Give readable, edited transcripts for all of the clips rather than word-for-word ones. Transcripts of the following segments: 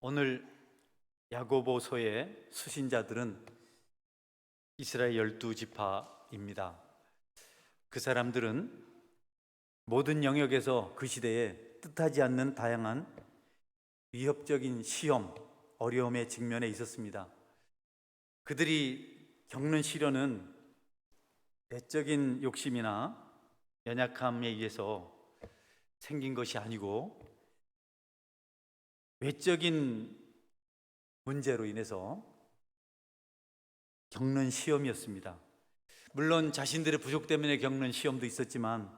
오늘 야고보서의 수신자들은 이스라엘 12지파입니다. 그 사람들은 모든 영역에서 그 시대에 뜻하지 않는 다양한 위협적인 시험, 어려움에 직면해 있었습니다. 그들이 겪는 시련은 내적인 욕심이나 연약함에 의해서 생긴 것이 아니고 외적인 문제로 인해서 겪는 시험이었습니다. 물론 자신들의 부족 때문에 겪는 시험도 있었지만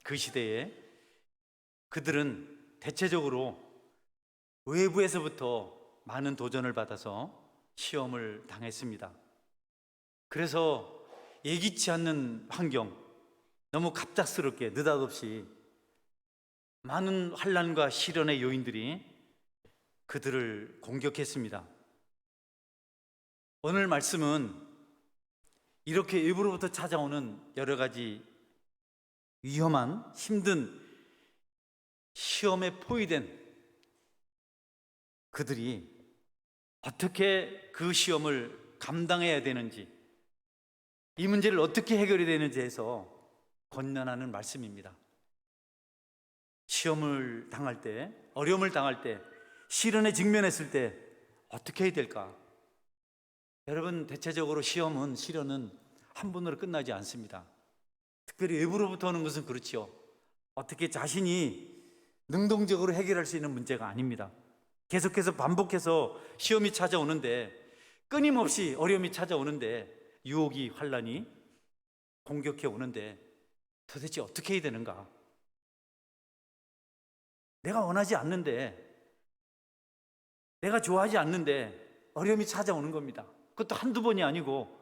그 시대에 그들은 대체적으로 외부에서부터 많은 도전을 받아서 시험을 당했습니다. 그래서 예기치 않는 환경, 너무 갑작스럽게 느닷없이 많은 환난과 시련의 요인들이 그들을 공격했습니다. 오늘 말씀은 이렇게 일부로부터 찾아오는 여러 가지 위험한 힘든 시험에 포위된 그들이 어떻게 그 시험을 감당해야 되는지, 이 문제를 어떻게 해결해야 되는지 해서 권면하는 말씀입니다. 시험을 당할 때, 어려움을 당할 때, 시련에 직면했을 때 어떻게 해야 될까? 여러분, 대체적으로 시련은 한 번으로 끝나지 않습니다. 특별히 외부로부터 오는 것은 그렇지요. 어떻게 자신이 능동적으로 해결할 수 있는 문제가 아닙니다. 계속해서 반복해서 시험이 찾아오는데, 끊임없이 어려움이 찾아오는데, 유혹이, 환난이 공격해 오는데 도대체 어떻게 해야 되는가? 내가 원하지 않는데, 내가 좋아하지 않는데 어려움이 찾아오는 겁니다. 그것도 한두 번이 아니고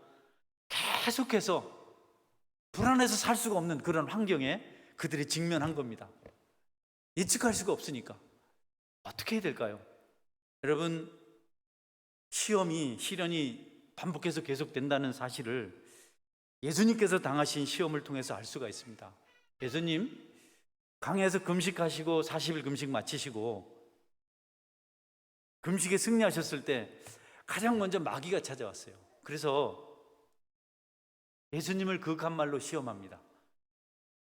계속해서 불안해서 살 수가 없는 그런 환경에 그들이 직면한 겁니다. 예측할 수가 없으니까 어떻게 해야 될까요? 여러분, 시련이 반복해서 계속된다는 사실을 예수님께서 당하신 시험을 통해서 알 수가 있습니다. 예수님 강해에서 금식하시고 40일 금식 마치시고 금식에 승리하셨을 때 가장 먼저 마귀가 찾아왔어요. 그래서 예수님을 극한 말로 시험합니다.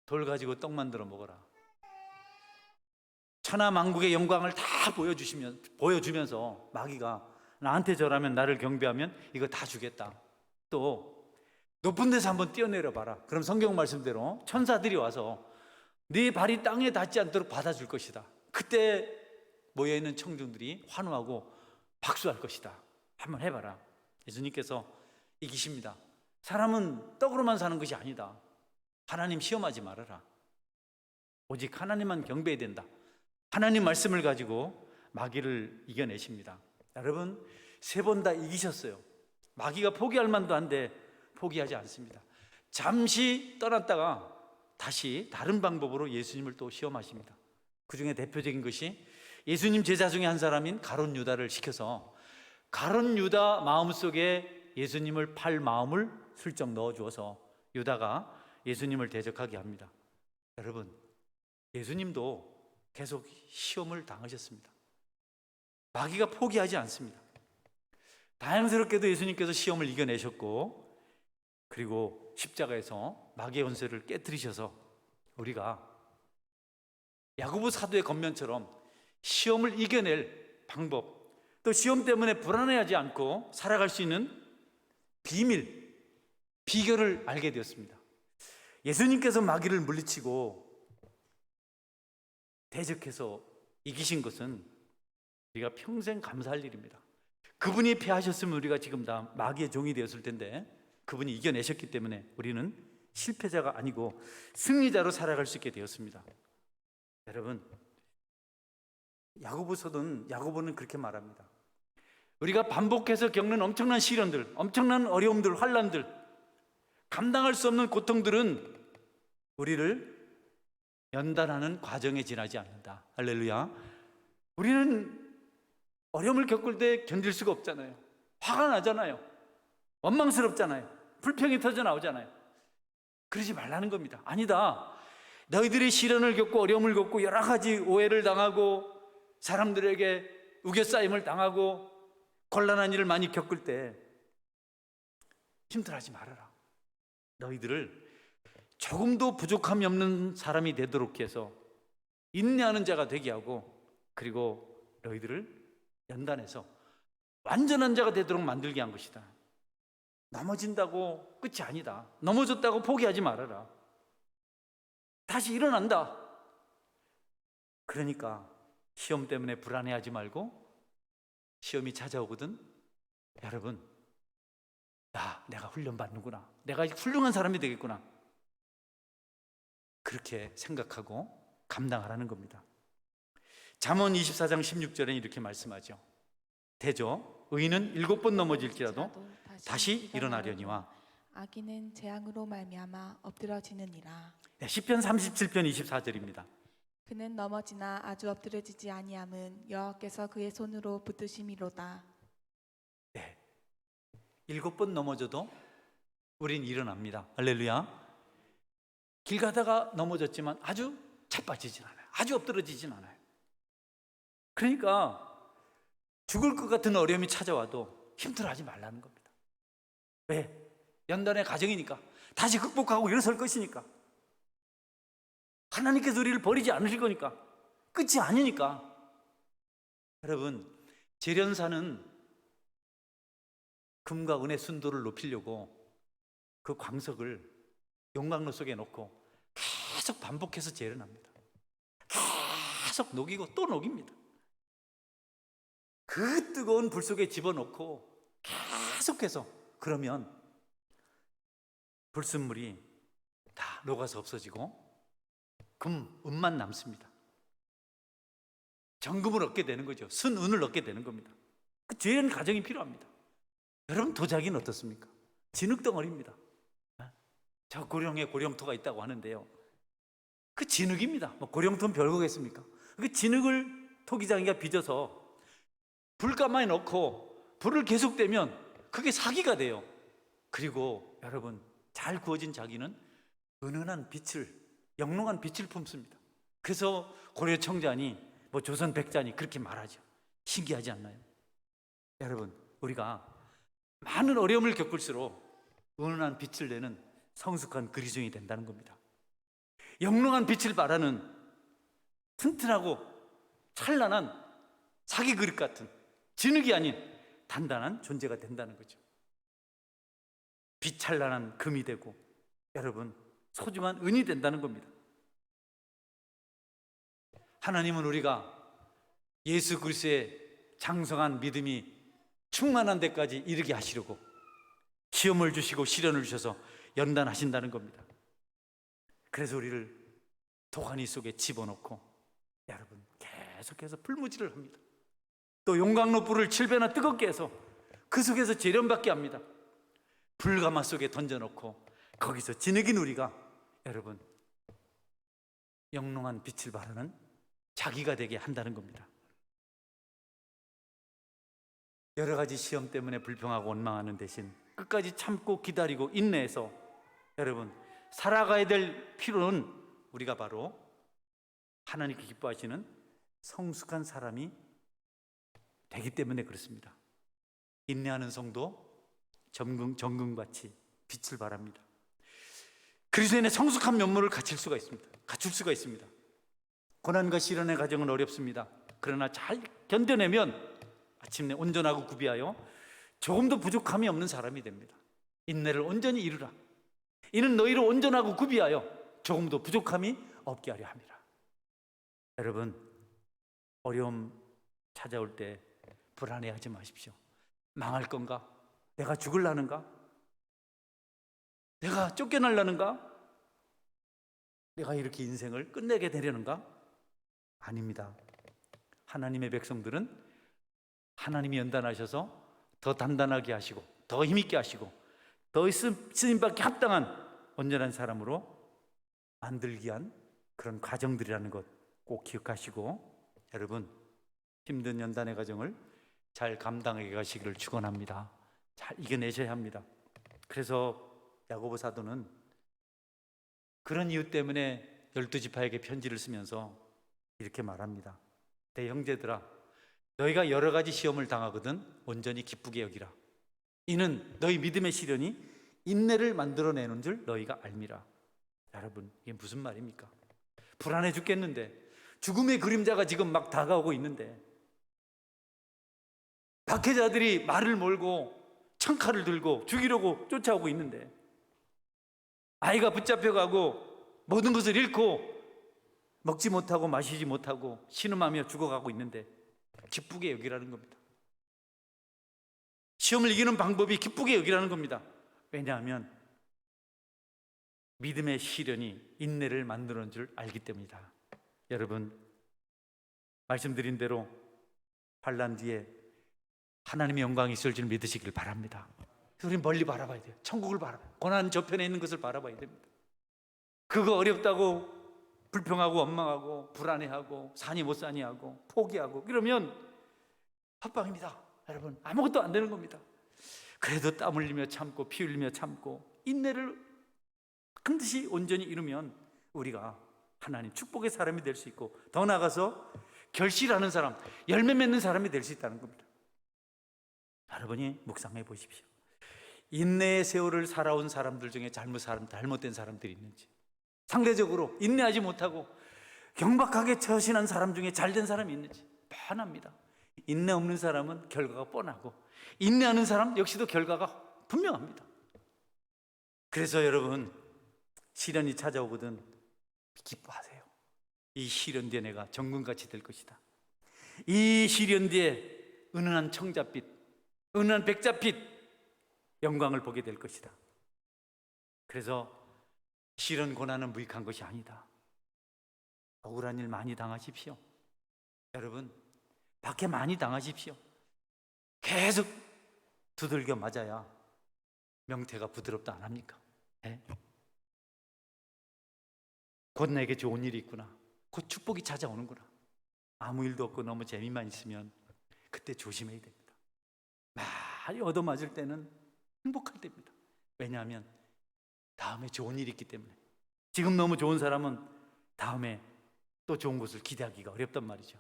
돌 가지고 떡 만들어 먹어라. 천하 만국의 영광을 다 보여주면서 마귀가 나한테 절하면, 나를 경배하면 이거 다 주겠다. 또 높은 데서 한번 뛰어내려 봐라. 그럼 성경 말씀대로 천사들이 와서 네 발이 땅에 닿지 않도록 받아줄 것이다. 그때 모여있는 청중들이 환호하고 박수할 것이다. 한번 해봐라. 예수님께서 이기십니다. 사람은 떡으로만 사는 것이 아니다. 하나님 시험하지 말아라. 오직 하나님만 경배해야 된다. 하나님 말씀을 가지고 마귀를 이겨내십니다. 여러분, 3번 다 이기셨어요. 마귀가 포기할 만도 한데 포기하지 않습니다. 잠시 떠났다가 다시 다른 방법으로 예수님을 또 시험하십니다. 그 중에 대표적인 것이 예수님 제자 중에 한 사람인 가룟 유다를 시켜서 가룟 유다 마음속에 예수님을 팔 마음을 슬쩍 넣어주어서 유다가 예수님을 대적하게 합니다. 여러분, 예수님도 계속 시험을 당하셨습니다. 마귀가 포기하지 않습니다. 다양스럽게도 예수님께서 시험을 이겨내셨고, 그리고 십자가에서 마귀의 권세를 깨뜨리셔서 우리가 야고보 사도의 권면처럼 시험을 이겨낼 방법, 또 시험 때문에 불안해하지 않고 살아갈 수 있는 비결을 알게 되었습니다. 예수님께서 마귀를 물리치고 대적해서 이기신 것은 우리가 평생 감사할 일입니다. 그분이 패하셨으면 우리가 지금 다 마귀의 종이 되었을 텐데, 그분이 이겨내셨기 때문에 우리는 실패자가 아니고 승리자로 살아갈 수 있게 되었습니다. 여러분, 야고보는 그렇게 말합니다. 우리가 반복해서 겪는 엄청난 시련들, 엄청난 어려움들, 환난들, 감당할 수 없는 고통들은 우리를 연단하는 과정에 지나지 않는다. 할렐루야. 우리는 어려움을 겪을 때 견딜 수가 없잖아요. 화가 나잖아요. 원망스럽잖아요. 불평이 터져 나오잖아요. 그러지 말라는 겁니다. 아니다. 너희들이 시련을 겪고 어려움을 겪고 여러 가지 오해를 당하고 사람들에게 우겨싸임을 당하고 곤란한 일을 많이 겪을 때 힘들어하지 말아라. 너희들을 조금도 부족함이 없는 사람이 되도록 해서 인내하는 자가 되게 하고, 그리고 너희들을 연단해서 완전한 자가 되도록 만들게 한 것이다. 넘어진다고 끝이 아니다. 넘어졌다고 포기하지 말아라. 다시 일어난다. 그러니까 시험 때문에 불안해하지 말고, 시험이 찾아오거든 여러분, 내가 훈련받는구나, 내가 훌륭한 사람이 되겠구나, 그렇게 생각하고 감당하라는 겁니다. 잠언 24장 16절에 이렇게 말씀하죠. 대저 의인은 7번 넘어질지라도 다시 일어나려니와 악인은 재앙으로 말미암아 엎드러지느니라. 시편 37편 24절입니다. 그는 넘어지나 아주 엎드러지지 아니함은 여호와께서 그의 손으로 붙드심이로다. 7번 넘어져도 우린 일어납니다. 할렐루야. 길 가다가 넘어졌지만 아주 자빠지진 않아요. 아주 엎드러지진 않아요. 그러니까 죽을 것 같은 어려움이 찾아와도 힘들어하지 말라는 겁니다. 왜? 연단의 과정이니까, 다시 극복하고 일어설 것이니까, 하나님께서 우리를 버리지 않으실 거니까, 끝이 아니니까. 여러분, 재련사는 금과 은의 순도를 높이려고 그 광석을 용광로 속에 넣고 계속 반복해서 재련합니다. 계속 녹이고 또 녹입니다. 그 뜨거운 불 속에 집어넣고 계속해서, 그러면 불순물이 다 녹아서 없어지고 은만 남습니다. 정금을 얻게 되는 거죠. 순은을 얻게 되는 겁니다. 그 재련 과정이 필요합니다. 여러분, 도자기는 어떻습니까? 진흙덩어리입니다. 저 고령에 고령토가 있다고 하는데요, 그 진흙입니다. 고령토는 별거겠습니까? 그 진흙을 토기장이가 빚어서 불가마에 넣고 불을 계속 떼면 그게 사기가 돼요. 그리고 여러분, 잘 구워진 자기는 은은한 빛을, 영롱한 빛을 품습니다. 그래서 고려 청자니 조선 백자니 그렇게 말하죠. 신기하지 않나요? 여러분, 우리가 많은 어려움을 겪을수록 은은한 빛을 내는 성숙한 그리스도인이 된다는 겁니다. 영롱한 빛을 발하는 튼튼하고 찬란한 사기 그릇 같은, 진흙이 아닌 단단한 존재가 된다는 거죠. 빛찬란한 금이 되고, 여러분, 소중한 은이 된다는 겁니다. 하나님은 우리가 예수 그리스도의 장성한 믿음이 충만한 데까지 이르게 하시려고 시험을 주시고 시련을 주셔서 연단하신다는 겁니다. 그래서 우리를 도가니 속에 집어넣고, 여러분, 계속해서 풀무질을 합니다. 또 용광로 불을 7배나 뜨겁게 해서 그 속에서 재련받게 합니다. 불가마 속에 던져놓고 거기서 진흙인 우리가, 여러분, 영롱한 빛을 발하는 자기가 되게 한다는 겁니다. 여러 가지 시험 때문에 불평하고 원망하는 대신 끝까지 참고 기다리고 인내해서, 여러분, 살아가야 될 필요는 우리가 바로 하나님께 기뻐하시는 성숙한 사람이 되기 때문에 그렇습니다. 인내하는 성도 정금같이 빛을 발합니다. 그리스도인의 성숙한 면모를 갖출 수가 있습니다. 고난과 시련의 과정은 어렵습니다. 그러나 잘 견뎌내면 아침내 온전하고 구비하여 조금도 부족함이 없는 사람이 됩니다. 인내를 온전히 이루라. 이는 너희를 온전하고 구비하여 조금도 부족함이 없게 하려 함이라. 여러분, 어려움 찾아올 때 불안해하지 마십시오. 망할 건가? 내가 죽을라는가? 내가 쫓겨날라는가? 내가 이렇게 인생을 끝내게 되려는가? 아닙니다. 하나님의 백성들은 하나님이 연단하셔서 더 단단하게 하시고, 더 힘있게 하시고, 더 쓰임받기 합당한 온전한 사람으로 만들기 위한 그런 과정들이라는 것 꼭 기억하시고, 여러분, 힘든 연단의 과정을 잘 감당해 가시기를 축원합니다. 잘 이겨내셔야 합니다. 그래서 야고보 사도는 그런 이유 때문에 12지파에게 편지를 쓰면서 이렇게 말합니다. 내 형제들아, 너희가 여러 가지 시험을 당하거든 온전히 기쁘게 여기라. 이는 너희 믿음의 시련이 인내를 만들어내는 줄 너희가 알미라. 여러분, 이게 무슨 말입니까? 불안해 죽겠는데, 죽음의 그림자가 지금 막 다가오고 있는데, 박해자들이 말을 몰고 창칼을 들고 죽이려고 쫓아오고 있는데, 아이가 붙잡혀가고 모든 것을 잃고 먹지 못하고 마시지 못하고 신음하며 죽어가고 있는데 기쁘게 여기라는 겁니다. 시험을 이기는 방법이 기쁘게 여기라는 겁니다. 왜냐하면 믿음의 시련이 인내를 만드는 줄 알기 때문이다. 여러분, 말씀드린 대로 환난 뒤에 하나님의 영광이 있을 줄 믿으시길 바랍니다. 우리는 멀리 바라봐야 돼요. 천국을 바라봐요. 고난 저편에 있는 것을 바라봐야 됩니다. 그거 어렵다고 불평하고 원망하고 불안해하고 사니 못 사니 하고 포기하고 그러면 헛방입니다. 여러분, 아무것도 안 되는 겁니다. 그래도 땀 흘리며 참고 피 흘리며 참고 인내를 반드시 온전히 이루면 우리가 하나님 축복의 사람이 될 수 있고, 더 나아가서 결실하는 사람, 열매 맺는 사람이 될 수 있다는 겁니다. 여러분이 묵상해 보십시오. 인내의 세월을 살아온 사람들 중에 잘못된 사람들이 있는지, 상대적으로 인내하지 못하고 경박하게 처신한 사람 중에 잘된 사람이 있는지 뻔합니다. 인내 없는 사람은 결과가 뻔하고, 인내하는 사람 역시도 결과가 분명합니다. 그래서 여러분, 시련이 찾아오거든 기뻐하세요. 이 시련 뒤에 내가 정금같이 될 것이다. 이 시련 뒤에 은은한 청자빛, 은은한 백자빛 영광을 보게 될 것이다. 그래서 시련 고난은 무익한 것이 아니다. 억울한 일 많이 당하십시오. 여러분, 밖에 많이 당하십시오. 계속 두들겨 맞아야 명태가 부드럽다 안 합니까? 네? 곧 내게 좋은 일이 있구나, 곧 축복이 찾아오는구나. 아무 일도 없고 너무 재미만 있으면 그때 조심해야 됩니다. 많이 얻어맞을 때는 행복할 때입니다. 왜냐하면 다음에 좋은 일이 있기 때문에. 지금 너무 좋은 사람은 다음에 또 좋은 것을 기대하기가 어렵단 말이죠.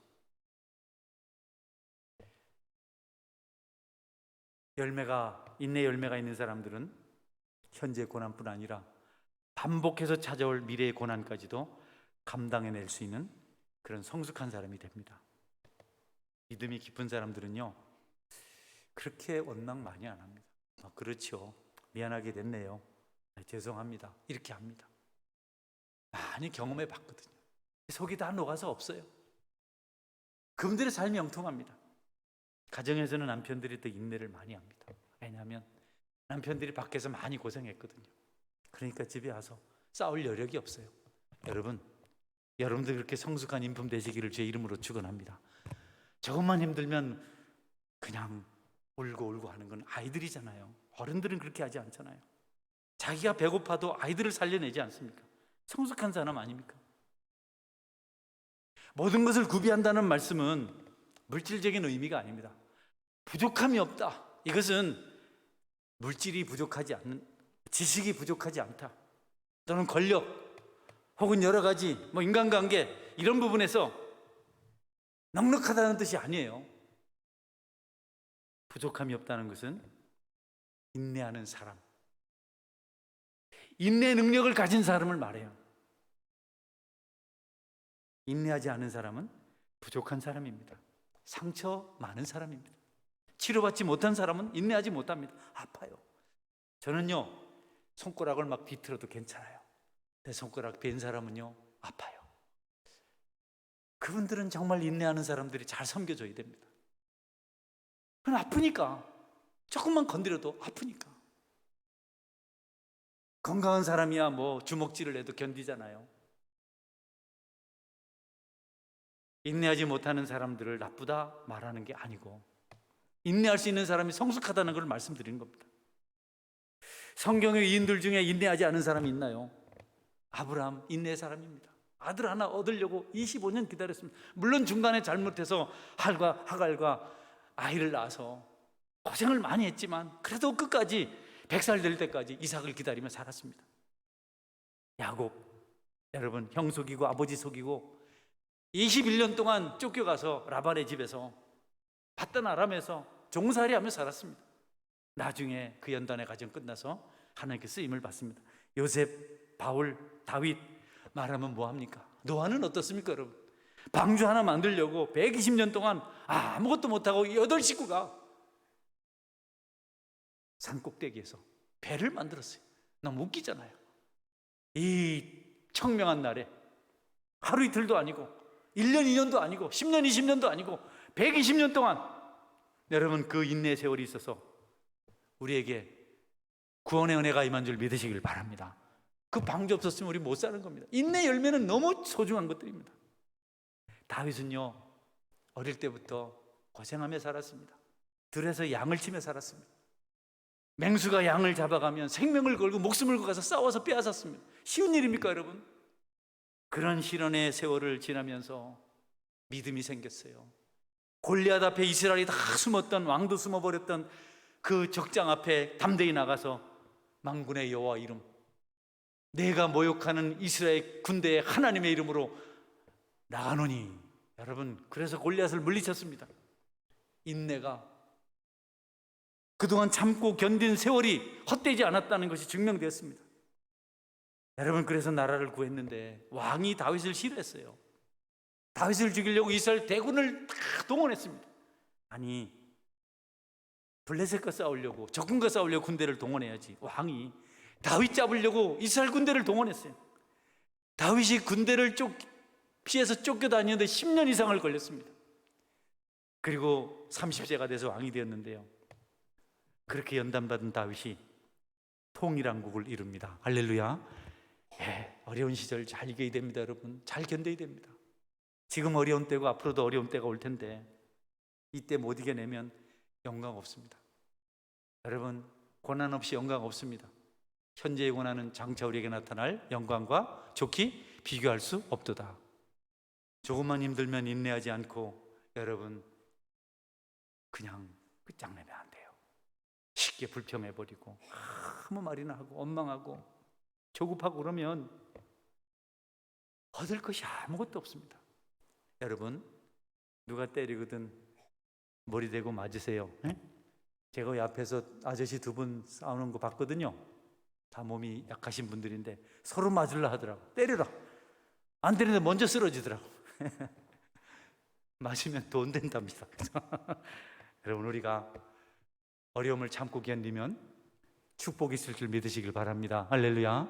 인내 열매가 있는 사람들은 현재 고난뿐 아니라 반복해서 찾아올 미래의 고난까지도 감당해낼 수 있는 그런 성숙한 사람이 됩니다. 믿음이 깊은 사람들은요, 그렇게 원망 많이 안 합니다. 그렇죠, 미안하게 됐네요, 죄송합니다, 이렇게 합니다. 많이 경험해 봤거든요. 속이 다 녹아서 없어요. 그분들의 삶이 영통합니다. 가정에서는 남편들이 더 인내를 많이 합니다. 왜냐하면 남편들이 밖에서 많이 고생했거든요. 그러니까 집에 와서 싸울 여력이 없어요. 여러분들 그렇게 성숙한 인품 되시기를 주의 이름으로 축원합니다. 조금만 힘들면 그냥 울고 하는 건 아이들이잖아요. 어른들은 그렇게 하지 않잖아요. 자기가 배고파도 아이들을 살려내지 않습니까? 성숙한 사람 아닙니까? 모든 것을 구비한다는 말씀은 물질적인 의미가 아닙니다. 부족함이 없다, 이것은 물질이 부족하지 않는, 지식이 부족하지 않다, 또는 권력 혹은 여러 가지 인간관계 이런 부분에서 넉넉하다는 뜻이 아니에요. 부족함이 없다는 것은 인내하는 사람, 인내 능력을 가진 사람을 말해요. 인내하지 않은 사람은 부족한 사람입니다. 상처 많은 사람입니다. 치료받지 못한 사람은 인내하지 못합니다. 아파요. 저는요, 손가락을 막 비틀어도 괜찮아요. 내 손가락 벤 사람은요, 아파요. 그분들은 정말 인내하는 사람들이 잘 섬겨줘야 됩니다. 그건 아프니까, 조금만 건드려도 아프니까. 건강한 사람이야 주먹질을 해도 견디잖아요. 인내하지 못하는 사람들을 나쁘다 말하는 게 아니고, 인내할 수 있는 사람이 성숙하다는 걸 말씀드리는 겁니다. 성경의 위인들 중에 인내하지 않은 사람이 있나요? 아브라함 인내의 사람입니다. 아들 하나 얻으려고 25년 기다렸습니다. 물론 중간에 잘못해서 하갈과 아이를 낳아서 고생을 많이 했지만 그래도 끝까지 100살 될 때까지 이삭을 기다리며 살았습니다. 야곱, 여러분, 형 속이고 아버지 속이고 21년 동안 쫓겨가서 라반의 집에서 받던 아람에서 종살이하며 살았습니다. 나중에 그 연단의 과정 끝나서 하나님께 쓰임을 받습니다. 요셉, 바울, 다윗 말하면 뭐합니까? 노아는 어떻습니까, 여러분? 방주 하나 만들려고 120년 동안 아무것도 못하고 8식구가 산꼭대기에서 배를 만들었어요. 너무 웃기잖아요. 이 청명한 날에 하루 이틀도 아니고 1년 2년도 아니고 10년 20년도 아니고 120년 동안 여러분 그 인내의 세월이 있어서 우리에게 구원의 은혜가 임한 줄 믿으시길 바랍니다. 그 방주 없었으면 우리 못 사는 겁니다. 인내 열매는 너무 소중한 것들입니다. 다윗은요 어릴 때부터 고생하며 살았습니다. 들에서 양을 치며 살았습니다. 맹수가 양을 잡아가면 생명을 걸고 목숨을 걸고 가서 싸워서 빼앗았습니다. 쉬운 일입니까, 여러분? 그런 시련의 세월을 지나면서 믿음이 생겼어요. 골리앗 앞에 이스라엘이 다 숨었던, 왕도 숨어버렸던 그 적장 앞에 담대히 나가서 만군의 여호와 이름, 내가 모욕하는 이스라엘 군대의 하나님의 이름으로 나가노니, 여러분, 그래서 골리앗을 물리쳤습니다. 인내가 그동안 참고 견딘 세월이 헛되지 않았다는 것이 증명되었습니다. 여러분, 그래서 나라를 구했는데 왕이 다윗을 싫어했어요. 다윗을 죽이려고 이스라엘 대군을 다 동원했습니다. 아니, 블레셋과 싸우려고, 적군과 싸우려고 군대를 동원해야지. 왕이 다윗 잡으려고 이스라엘 군대를 동원했어요. 다윗이 군대를 피해서 쫓겨다니는데 10년 이상을 걸렸습니다. 그리고 30세가 돼서 왕이 되었는데요, 그렇게 연단받은 다윗이 통일왕국을 이룹니다. 할렐루야. 예, 어려운 시절 잘 이겨야 됩니다, 여러분. 잘 견뎌야 됩니다. 지금 어려운 때고 앞으로도 어려운 때가 올 텐데 이때 못 이겨내면 영광 없습니다. 여러분, 고난 없이 영광 없습니다. 현재의 고난은 장차 우리에게 나타날 영광과 좋게 비교할 수 없도다. 조금만 힘들면 인내하지 않고 여러분 그냥 끝장내면 안 돼요. 쉽게 불평해버리고 아무 말이나 하고 원망하고 조급하고 그러면 얻을 것이 아무것도 없습니다. 여러분, 누가 때리거든 머리 대고 맞으세요. 에? 제가 옆에서 아저씨 2분 싸우는 거 봤거든요. 다 몸이 약하신 분들인데 서로 맞으려 하더라고. 때려라. 안 때리는데 먼저 쓰러지더라고. 맞으면 돈 된답니다. 여러분, 우리가 어려움을 참고 견디면 축복이 있을 줄 믿으시길 바랍니다. 할렐루야.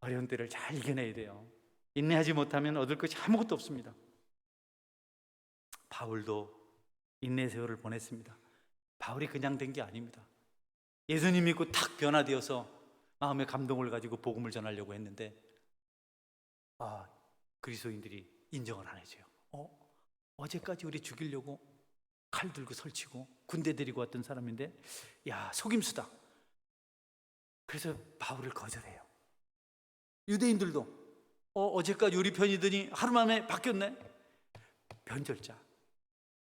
어려운 때를 잘 이겨내야 돼요. 인내하지 못하면 얻을 것이 아무것도 없습니다. 바울도 인내 세월을 보냈습니다. 바울이 그냥 된 게 아닙니다. 예수님 믿고 탁 변화되어서 마음의 감동을 가지고 복음을 전하려고 했는데 그리스도인들이 인정을 안 해줘요. 어제까지 우리 죽이려고 칼 들고 설치고 군대 데리고 왔던 사람인데 속임수다. 그래서 바울을 거절해요. 유대인들도 어제까지 우리 편이더니 하루 만에 바뀌었네. 변절자.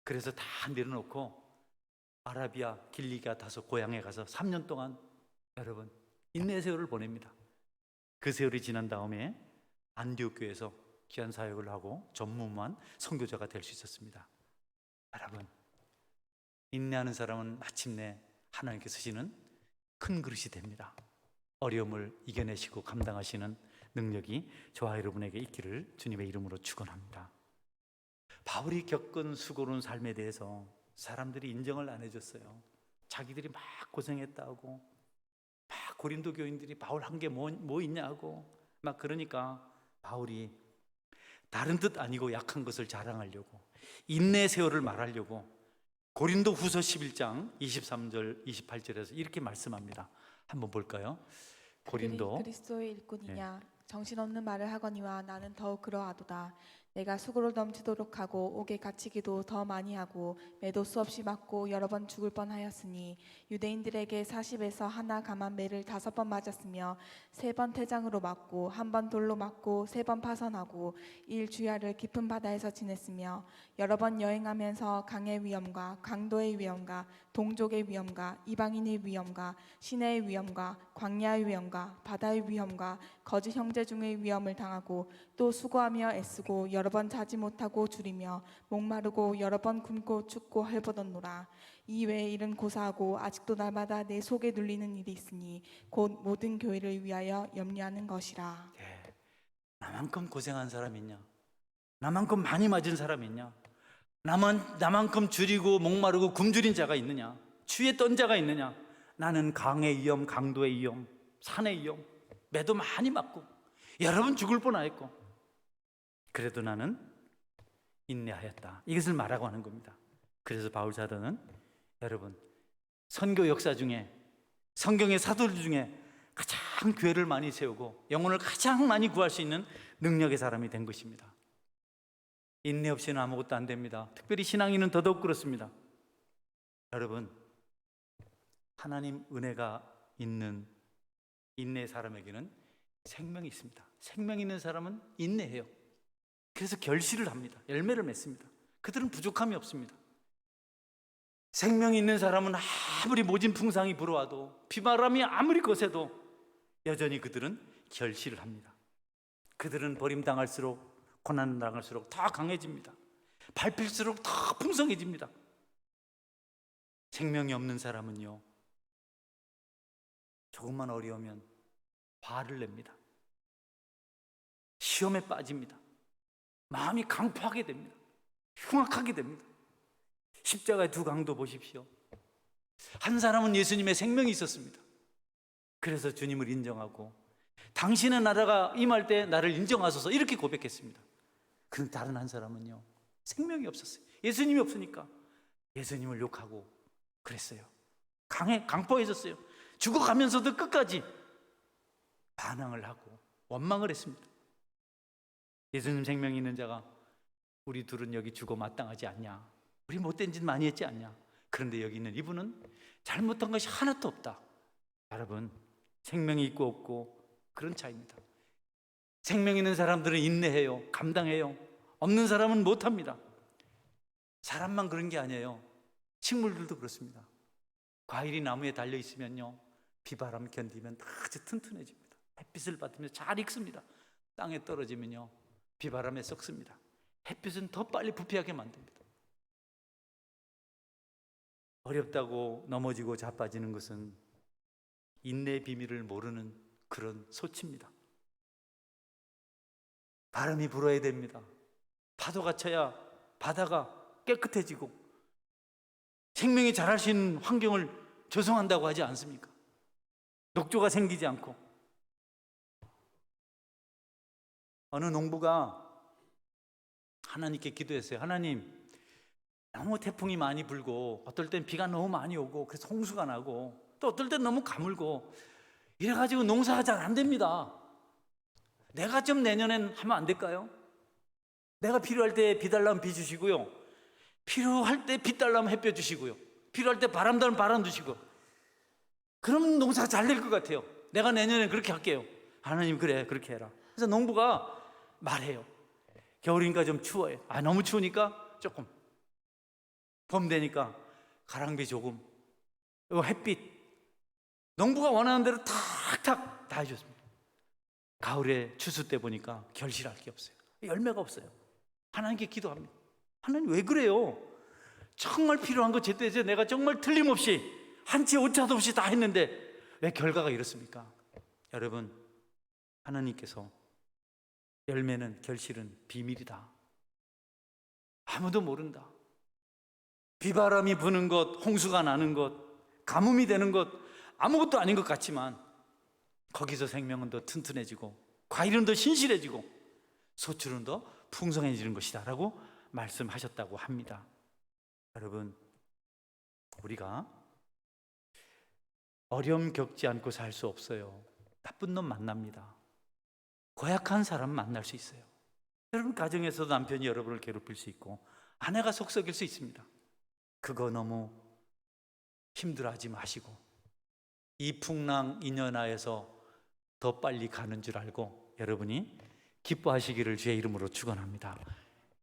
그래서 다 내려놓고 아라비아 길리기아 다소 고향에 가서 3년 동안 여러분 인내 세월을 보냅니다. 그 세월이 지난 다음에 안디옥 교회에서 귀한 사역을 하고 전무후무한 선교자가 될 수 있었습니다. 여러분, 인내하는 사람은 마침내 하나님께 쓰시는 큰 그릇이 됩니다. 어려움을 이겨내시고 감당하시는 능력이 저와 여러분에게 있기를 주님의 이름으로 축원합니다. 바울이 겪은 수고로운 삶에 대해서 사람들이 인정을 안 해줬어요. 자기들이 막 고생했다고, 막 고린도 교인들이 바울 한 게 뭐 있냐고 막 그러니까 바울이 다른 뜻 아니고 약한 것을 자랑하려고 인내 세월을 말하려고 고린도 후서 11장 23절 28절에서 이렇게 말씀합니다. 한번 볼까요? 고린도 그리스도의 일꾼이냐 정신없는 말을 하거니와 나는 더욱 그러하도다. 내가 수고를 넘치도록 하고 옥에 갇히기도 더 많이 하고 매도 수없이 맞고 여러 번 죽을 뻔하였으니 유대인들에게 40에서 하나 감한 매를 5번 맞았으며 3번 태장으로 맞고 1번 돌로 맞고 3번 파선하고 일주야를 깊은 바다에서 지냈으며 여러 번 여행하면서 강의 위험과 강도의 위험과 동족의 위험과 이방인의 위험과 시내의 위험과 광야의 위험과 바다의 위험과 거짓 형제 중의 위험을 당하고 또 수고하며 애쓰고 여러 여러 번 자지 못하고 줄이며 목마르고 여러 번 굶고 춥고 헐벗었노라. 이 외의 일은 고사하고 아직도 날마다 내 속에 눌리는 일이 있으니 곧 모든 교회를 위하여 염려하는 것이라. 예. 나만큼 고생한 사람 있냐? 나만큼 많이 맞은 사람 있냐? 나만큼 줄이고 목마르고 굶주린 자가 있느냐? 추위에 떤 자가 있느냐? 나는 강의 위험, 강도의 위험, 산의 위험, 매도 많이 맞고 여러 번 죽을 뻔하였고 그래도 나는 인내하였다. 이것을 말하고 하는 겁니다. 그래서 바울 사도는 여러분 선교 역사 중에 성경의 사도들 중에 가장 교회를 많이 세우고 영혼을 가장 많이 구할 수 있는 능력의 사람이 된 것입니다. 인내 없이는 아무것도 안 됩니다. 특별히 신앙인은 더더욱 그렇습니다. 여러분 하나님 은혜가 있는 인내의 사람에게는 생명이 있습니다. 생명 있는 사람은 인내해요. 그래서 결실을 합니다. 열매를 맺습니다. 그들은 부족함이 없습니다. 생명이 있는 사람은 아무리 모진 풍상이 불어와도 비바람이 아무리 거세도 여전히 그들은 결실을 합니다. 그들은 버림당할수록 고난당할수록 더 강해집니다. 밟힐수록 더 풍성해집니다. 생명이 없는 사람은요 조금만 어려우면 화를 냅니다. 시험에 빠집니다. 마음이 강팍하게 됩니다. 흉악하게 됩니다. 십자가의 두 강도 보십시오. 한 사람은 예수님의 생명이 있었습니다. 그래서 주님을 인정하고 당신의 나라가 임할 때 나를 인정하소서 이렇게 고백했습니다. 그런데 다른 한 사람은요 생명이 없었어요. 예수님이 없으니까 예수님을 욕하고 그랬어요. 강포해졌어요. 죽어가면서도 끝까지 반항을 하고 원망을 했습니다. 예수님 생명이 있는 자가 우리 둘은 여기 죽어 마땅하지 않냐? 우리 못된 짓 많이 했지 않냐? 그런데 여기 있는 이분은 잘못한 것이 하나도 없다. 여러분 생명이 있고 없고 그런 차이입니다. 생명 있는 사람들은 인내해요. 감당해요. 없는 사람은 못합니다. 사람만 그런 게 아니에요. 식물들도 그렇습니다. 과일이 나무에 달려 있으면요 비바람 견디면 아주 튼튼해집니다. 햇빛을 받으면서 잘 익습니다. 땅에 떨어지면요 비바람에 썩습니다. 햇빛은 더 빨리 부패하게 만듭니다. 어렵다고 넘어지고 자빠지는 것은 인내의 비밀을 모르는 그런 소치입니다. 바람이 불어야 됩니다. 파도가 쳐야 바다가 깨끗해지고 생명이 자랄 수 있는 환경을 조성한다고 하지 않습니까? 녹조가 생기지 않고. 어느 농부가 하나님께 기도했어요. 하나님, 너무 태풍이 많이 불고 어떨 땐 비가 너무 많이 오고 그래서 홍수가 나고 또 어떨 땐 너무 가물고 이래가지고 농사가 잘 안 됩니다. 내가 좀 내년엔 하면 안 될까요? 내가 필요할 때 비 달라면 비 주시고요, 필요할 때 빛 달라면 햇볕 주시고요, 필요할 때 바람 달라면 바람 주시고, 그럼 농사가 잘 될 것 같아요. 내가 내년엔 그렇게 할게요. 하나님 그래 그렇게 해라. 그래서 농부가 말해요. 겨울이니까 좀 추워요. 너무 추우니까 조금, 봄 되니까 가랑비 조금, 햇빛. 농부가 원하는 대로 탁탁 다 해줬습니다. 가을에 추수 때 보니까 결실할 게 없어요. 열매가 없어요. 하나님께 기도합니다. 하나님 왜 그래요? 정말 필요한 거 제때제 내가 정말 틀림없이 한치 오차도 없이 다 했는데 왜 결과가 이렇습니까? 여러분, 하나님께서 열매는, 결실은 비밀이다. 아무도 모른다. 비바람이 부는 것, 홍수가 나는 것, 가뭄이 되는 것 아무것도 아닌 것 같지만 거기서 생명은 더 튼튼해지고 과일은 더 신실해지고 소출은 더 풍성해지는 것이다 라고 말씀하셨다고 합니다. 여러분, 우리가 어려움 겪지 않고 살 수 없어요. 나쁜 놈 만납니다. 고약한 사람 만날 수 있어요. 여러분, 가정에서도 남편이 여러분을 괴롭힐 수 있고 아내가 속썩일 수 있습니다. 그거 너무 힘들어하지 마시고 이 풍랑 인연하에서 더 빨리 가는 줄 알고 여러분이 기뻐하시기를 주의 이름으로 축원합니다.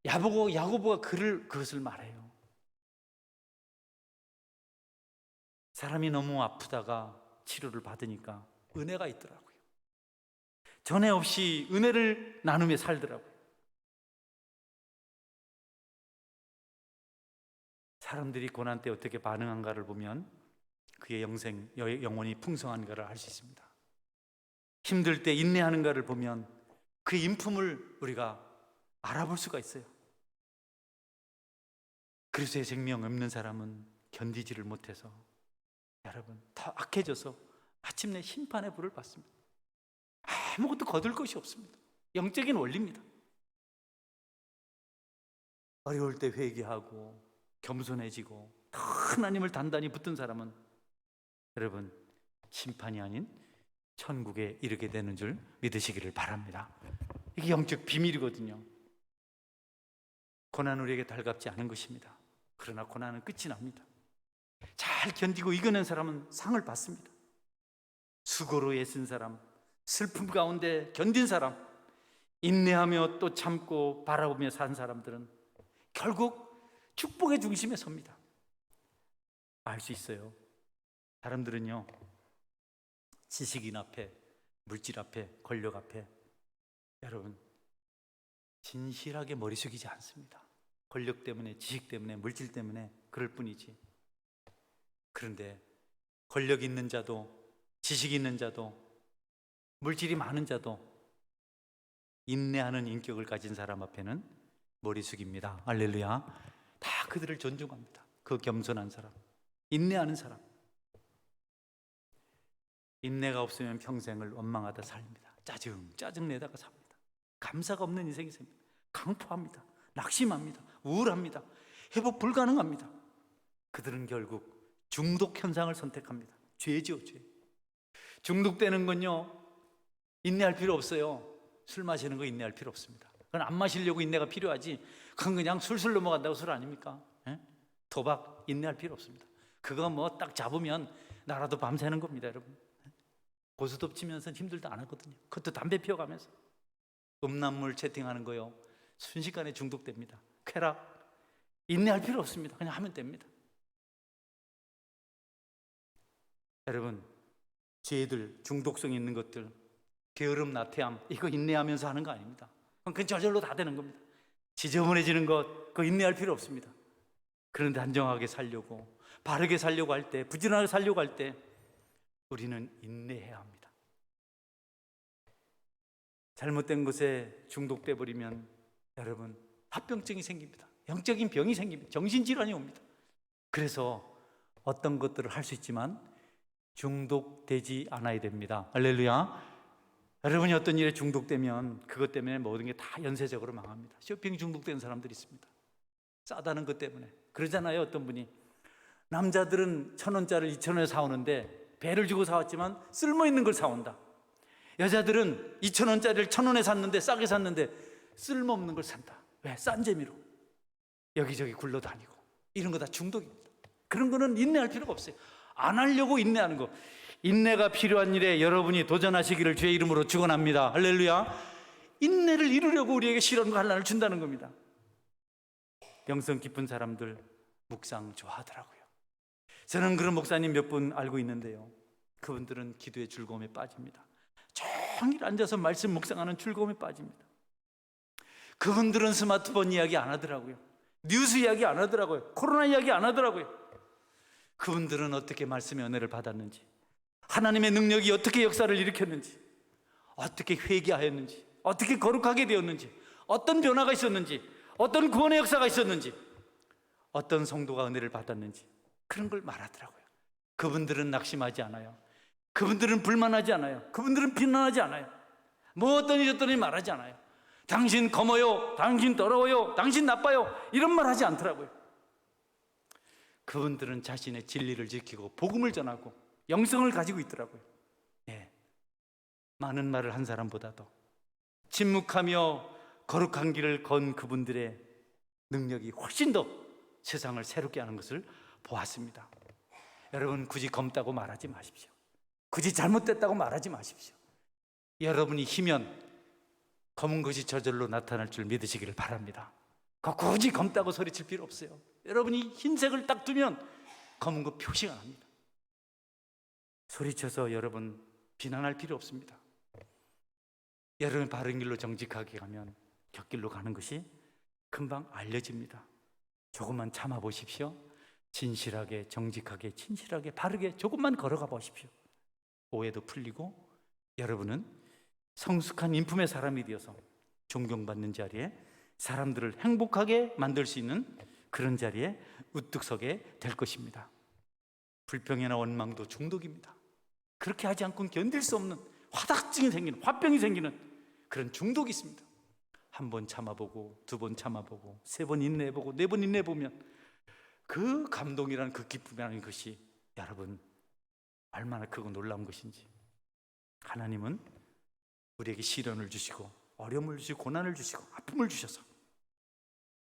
야고보가 그것을 말해요. 사람이 너무 아프다가 치료를 받으니까 은혜가 있더라고요. 전에 없이 은혜를 나누며 살더라고요. 사람들이 고난 때 어떻게 반응한가를 보면 그의 영혼이 풍성한가를 알 수 있습니다. 힘들 때 인내하는가를 보면 그의 인품을 우리가 알아볼 수가 있어요. 그리스도의 생명 없는 사람은 견디지를 못해서 여러분 더 악해져서 마침내 심판의 불을 받습니다. 아무것도 거둘 것이 없습니다. 영적인 원리입니다. 어려울 때 회개하고 겸손해지고 하나님을 단단히 붙든 사람은 여러분 심판이 아닌 천국에 이르게 되는 줄 믿으시기를 바랍니다. 이게 영적 비밀이거든요. 고난은 우리에게 달갑지 않은 것입니다. 그러나 고난은 끝이 납니다. 잘 견디고 이겨낸 사람은 상을 받습니다. 수고로 애쓴 사람, 슬픔 가운데 견딘 사람, 인내하며 또 참고 바라보며 산 사람들은 결국 축복의 중심에 섭니다. 알 수 있어요. 사람들은요, 지식인 앞에, 물질 앞에, 권력 앞에 여러분 진실하게 머리 숙이지 않습니다. 권력 때문에, 지식 때문에, 물질 때문에 그럴 뿐이지. 그런데 권력 있는 자도, 지식 있는 자도, 물질이 많은 자도 인내하는 인격을 가진 사람 앞에는 머리 숙입니다. 할렐루야. 다 그들을 존중합니다. 그 겸손한 사람, 인내하는 사람. 인내가 없으면 평생을 원망하다 삽니다. 짜증 내다가 삽니다. 감사가 없는 인생이 삽니다. 강포합니다. 낙심합니다. 우울합니다. 회복 불가능합니다. 그들은 결국 중독 현상을 선택합니다. 죄죠, 죄. 중독되는 건요, 인내할 필요 없어요. 술 마시는 거 인내할 필요 없습니다. 그건 안 마시려고 인내가 필요하지, 그건 그냥 술술 넘어간다고 술 아닙니까? 도박 인내할 필요 없습니다. 그거 뭐 딱 잡으면 나라도 밤새는 겁니다, 여러분. 고스톱 치면서 힘들다 안 하거든요. 그것도 담배 피워가면서. 음란물 채팅하는 거요, 순식간에 중독됩니다. 쾌락 인내할 필요 없습니다. 그냥 하면 됩니다. 여러분, 죄들, 중독성 있는 것들, 게으름, 나태함, 이거 인내하면서 하는 거 아닙니다. 그건 저절로 다 되는 겁니다. 지저분해지는 것, 그거 인내할 필요 없습니다. 그런데 단정하게 살려고, 바르게 살려고 할 때, 부지런하게 살려고 할 때 우리는 인내해야 합니다. 잘못된 것에 중독돼 버리면 여러분 합병증이 생깁니다. 영적인 병이 생깁니다. 정신질환이 옵니다. 그래서 어떤 것들을 할 수 있지만 중독되지 않아야 됩니다. 할렐루야. 여러분이 어떤 일에 중독되면 그것 때문에 모든 게 다 연쇄적으로 망합니다. 쇼핑 중독된 사람들이 있습니다. 싸다는 것 때문에. 그러잖아요. 어떤 분이 남자들은 1,000원짜리를 2,000원에 사오는데 배를 주고 사왔지만 쓸모있는 걸 사온다. 여자들은 2,000원짜리를 1,000원에 샀는데, 싸게 샀는데 쓸모없는 걸 산다. 왜? 싼 재미로 여기저기 굴러다니고. 이런 거 다 중독입니다. 그런 거는 인내할 필요가 없어요. 안 하려고 인내하는 거. 인내가 필요한 일에 여러분이 도전하시기를 주의 이름으로 축원합니다. 할렐루야. 인내를 이루려고 우리에게 시련과 환난을 준다는 겁니다. 영성 깊은 사람들 묵상 좋아하더라고요. 저는 그런 목사님 몇 분 알고 있는데요, 그분들은 기도의 즐거움에 빠집니다. 종일 앉아서 말씀 묵상하는 즐거움에 빠집니다. 그분들은 스마트폰 이야기 안 하더라고요. 뉴스 이야기 안 하더라고요. 코로나 이야기 안 하더라고요. 그분들은 어떻게 말씀의 은혜를 받았는지, 하나님의 능력이 어떻게 역사를 일으켰는지, 어떻게 회개하였는지, 어떻게 거룩하게 되었는지, 어떤 변화가 있었는지, 어떤 구원의 역사가 있었는지, 어떤 성도가 은혜를 받았는지, 그런 걸 말하더라고요. 그분들은 낙심하지 않아요. 그분들은 불만하지 않아요. 그분들은 비난하지 않아요. 뭐 어떤 일 어떤 일 말하지 않아요. 당신 검어요, 당신 더러워요, 당신 나빠요, 이런 말 하지 않더라고요. 그분들은 자신의 진리를 지키고 복음을 전하고 영성을 가지고 있더라고요. 많은 말을 한 사람보다도 침묵하며 거룩한 길을 건 그분들의 능력이 훨씬 더 세상을 새롭게 하는 것을 보았습니다. 여러분, 굳이 검다고 말하지 마십시오. 굳이 잘못됐다고 말하지 마십시오. 여러분이 희면 검은 것이 저절로 나타날 줄 믿으시기를 바랍니다. 굳이 검다고 소리칠 필요 없어요. 여러분이 흰색을 딱 두면 검은 거 표시가 납니다. 소리쳐서 여러분 비난할 필요 없습니다. 여러분 바른 길로 정직하게 가면 곁길로 가는 것이 금방 알려집니다. 조금만 참아 보십시오. 진실하게, 정직하게, 진실하게, 바르게 조금만 걸어가 보십시오. 오해도 풀리고 여러분은 성숙한 인품의 사람이 되어서 존경받는 자리에, 사람들을 행복하게 만들 수 있는 그런 자리에 우뚝 서게 될 것입니다. 불평이나 원망도 중독입니다. 그렇게 하지 않고는 견딜 수 없는 화답증이 생기는, 화병이 생기는 그런 중독이 있습니다. 한 번 참아보고, 두 번 참아보고, 세 번 인내해보고, 네 번 인내해보면 그 감동이라는, 그 기쁨이라는 것이 여러분 얼마나 크고 놀라운 것인지. 하나님은 우리에게 시련을 주시고 어려움을 주시고 고난을 주시고 아픔을 주셔서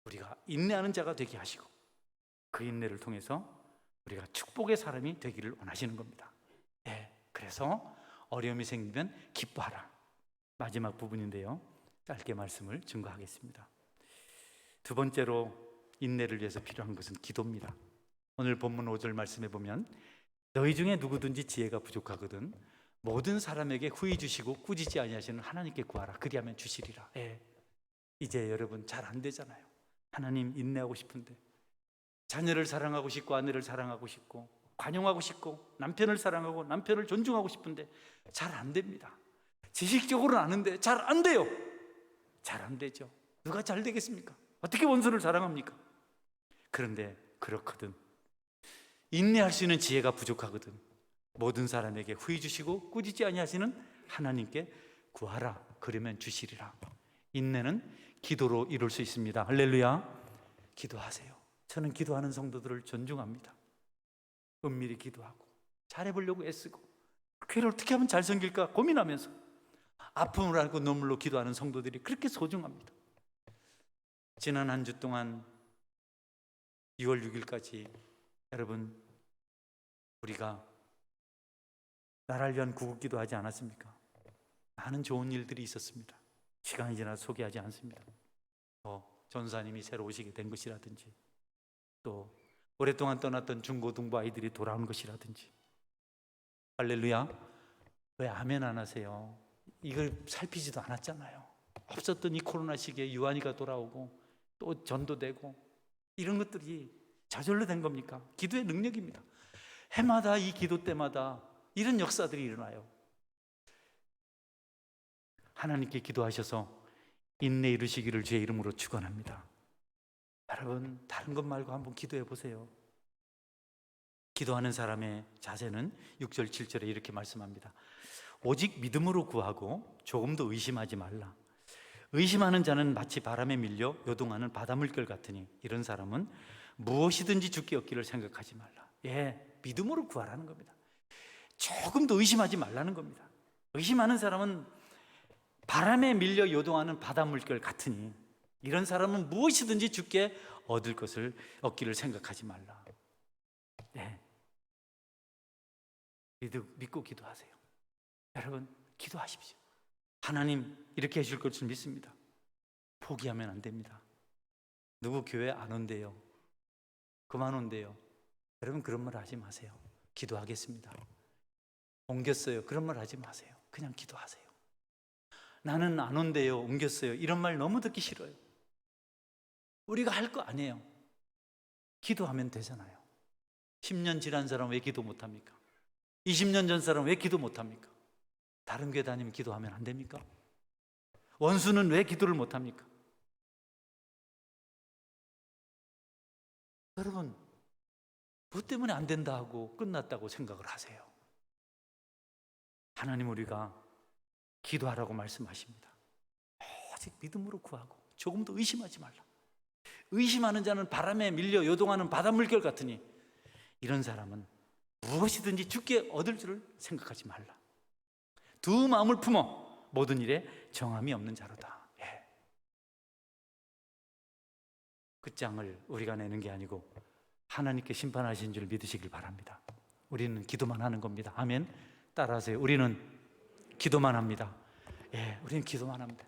우리가 인내하는 자가 되게 하시고, 그 인내를 통해서 우리가 축복의 사람이 되기를 원하시는 겁니다. 그래서 어려움이 생기면 기뻐하라. 마지막 부분인데요, 짧게 말씀을 증거하겠습니다. 두 번째로 인내를 위해서 필요한 것은 기도입니다. 오늘 본문 5절 말씀에 보면 너희 중에 누구든지 지혜가 부족하거든 모든 사람에게 후히 주시고 꾸짖지 아니하시는 하나님께 구하라. 그리하면 주시리라. 이제 여러분 잘 안 되잖아요. 하나님, 인내하고 싶은데, 자녀를 사랑하고 싶고 아내를 사랑하고 싶고 관용하고 싶고 남편을 사랑하고 남편을 존중하고 싶은데 잘 안 됩니다. 지식적으로는 아는데 잘 안 돼요. 잘 안 되죠. 누가 잘 되겠습니까? 어떻게 원수를 사랑합니까? 그런데 그렇거든, 인내할 수 있는 지혜가 부족하거든 모든 사람에게 후히 주시고 꾸짖지 아니하시는 하나님께 구하라. 그러면 주시리라. 인내는 기도로 이룰 수 있습니다. 할렐루야. 기도하세요. 저는 기도하는 성도들을 존중합니다. 은밀히 기도하고 잘해보려고 애쓰고 교회를 어떻게 하면 잘 섬길까 고민하면서 아픔을 알고 눈물로 기도하는 성도들이 그렇게 소중합니다. 지난 한 주 동안 6월 6일까지 여러분 우리가 나라를 위한 구국기도 하지 않았습니까? 많은 좋은 일들이 있었습니다. 시간이 지나서 소개하지 않습니다. 전사님이 새로 오시게 된 것이라든지, 또 오랫동안 떠났던 중고등부 아이들이 돌아온 것이라든지. 할렐루야. 왜 아멘 안 하세요? 이걸 살피지도 않았잖아요. 없었던 이 코로나 시기에 유한이가 돌아오고 또 전도되고 이런 것들이 저절로 된 겁니까? 기도의 능력입니다. 해마다 이 기도 때마다 이런 역사들이 일어나요. 하나님께 기도하셔서 인내 이루시기를 주의 이름으로 축원합니다. 여러분 다른 것 말고 한번 기도해 보세요. 기도하는 사람의 자세는 6절 7절에 이렇게 말씀합니다. 오직 믿음으로 구하고 조금도 의심하지 말라. 의심하는 자는 마치 바람에 밀려 요동하는 바닷물결 같으니 이런 사람은 무엇이든지 주께 얻기를 생각하지 말라. 믿음으로 구하라는 겁니다. 조금도 의심하지 말라는 겁니다. 의심하는 사람은 바람에 밀려 요동하는 바닷물결 같으니 이런 사람은 무엇이든지 주께 얻을 것을 얻기를 생각하지 말라. 믿고 기도하세요. 여러분 기도하십시오. 하나님 이렇게 해줄 것을 믿습니다. 포기하면 안 됩니다. 누구 교회 안 온대요, 그만 온대요. 여러분 그런 말 하지 마세요. 기도하겠습니다. 옮겼어요, 그런 말 하지 마세요. 그냥 기도하세요. 나는 안 온대요, 옮겼어요, 이런 말 너무 듣기 싫어요. 우리가 할 거 아니에요. 기도하면 되잖아요. 10년 지난 사람 왜 기도 못합니까? 20년 전 사람 왜 기도 못합니까? 다른 교회 다니면 기도하면 안 됩니까? 원수는 왜 기도를 못합니까? 여러분 뭐 때문에 안 된다 하고 끝났다고 생각을 하세요? 하나님 우리가 기도하라고 말씀하십니다. 오직 믿음으로 구하고 조금도 의심하지 말라. 의심하는 자는 바람에 밀려 요동하는 바닷물결 같으니 이런 사람은 무엇이든지 주께 얻을 줄을 생각하지 말라. 두 마음을 품어 모든 일에 정함이 없는 자로다. 끝장을 우리가 내는 게 아니고 하나님께 심판하신 줄 믿으시길 바랍니다. 우리는 기도만 하는 겁니다. 아멘. 따라하세요. 우리는 기도만 합니다. 우리는 기도만 합니다.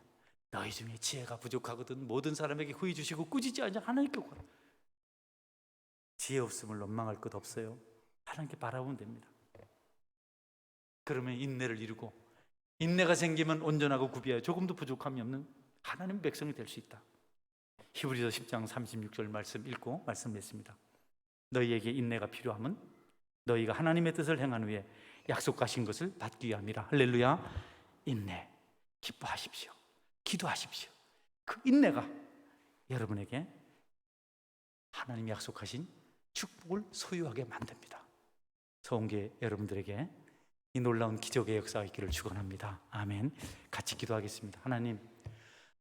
너희 중에 지혜가 부족하거든 모든 사람에게 후히 주시고 꾸짖지 않냐 하나님께 구하라. 지혜 없음을 원망할 것 없어요. 하나님께 바라보면 됩니다. 그러면 인내를 이루고, 인내가 생기면 온전하고 구비하여 조금도 부족함이 없는 하나님 백성이 될 수 있다. 히브리서 10장 36절 말씀 읽고 말씀 냈습니다. 너희에게 인내가 필요함은 너희가 하나님의 뜻을 행한 후에 약속하신 것을 받기 위함이라. 할렐루야. 인내, 기뻐하십시오. 기도하십시오. 그 인내가 여러분에게 하나님이 약속하신 축복을 소유하게 만듭니다. 서원교회 여러분들에게 이 놀라운 기적의 역사가 있기를 축원합니다. 아멘. 같이 기도하겠습니다. 하나님,